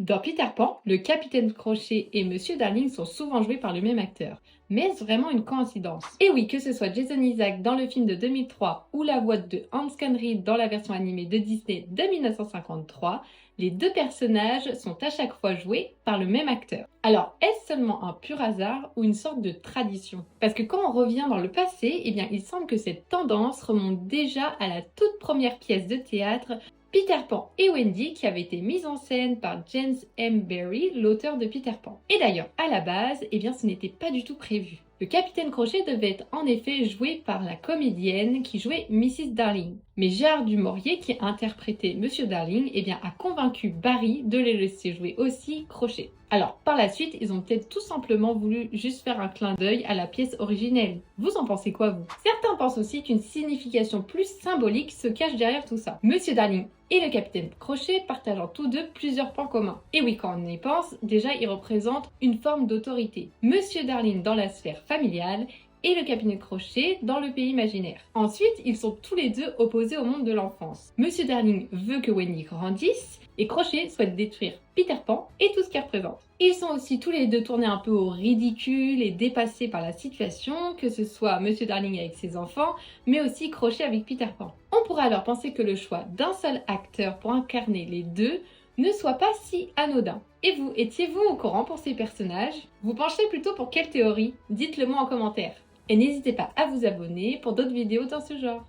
Dans Peter Pan, le capitaine Crochet et Monsieur Darling sont souvent joués par le même acteur. Mais est-ce vraiment une coïncidence? Et oui, que ce soit Jason Isaac dans le film de 2003 ou la voix de Hans Conried dans la version animée de Disney de 1953, les deux personnages sont à chaque fois joués par le même acteur. Alors, est-ce seulement un pur hasard ou une sorte de tradition? Parce que quand on revient dans le passé, eh bien, il semble que cette tendance remonte déjà à la toute première pièce de théâtre Peter Pan et Wendy qui avait été mise en scène par James M. Barrie, l'auteur de Peter Pan. Et d'ailleurs, à la base, eh bien, ce n'était pas du tout prévu. Le capitaine Crochet devait être en effet joué par la comédienne qui jouait Mrs. Darling. Mais Gérard Dumorier, qui interprétait Monsieur Darling, eh bien, a convaincu Barry de les laisser jouer aussi Crochet. Alors, par la suite, ils ont peut-être tout simplement voulu juste faire un clin d'œil à la pièce originelle. Vous en pensez quoi, vous? Certains pensent aussi qu'une signification plus symbolique se cache derrière tout ça. Monsieur Darling et le capitaine Crochet partageant tous deux plusieurs points communs. Et oui, quand on y pense, déjà ils représentent une forme d'autorité. Monsieur Darling dans la sphère familiale et le capitaine Crochet dans le pays imaginaire. Ensuite, ils sont tous les deux opposés au monde de l'enfance. Monsieur Darling veut que Wendy grandisse et Crochet souhaite détruire Peter Pan et tout ce qu'il représente. Ils sont aussi tous les deux tournés un peu au ridicule et dépassés par la situation, que ce soit Monsieur Darling avec ses enfants, mais aussi Crochet avec Peter Pan. On pourrait alors penser que le choix d'un seul acteur pour incarner les deux ne soit pas si anodin. Et vous, étiez-vous au courant pour ces personnages? Vous penchez plutôt pour quelle théorie? Dites-le moi en commentaire. Et n'hésitez pas à vous abonner pour d'autres vidéos dans ce genre.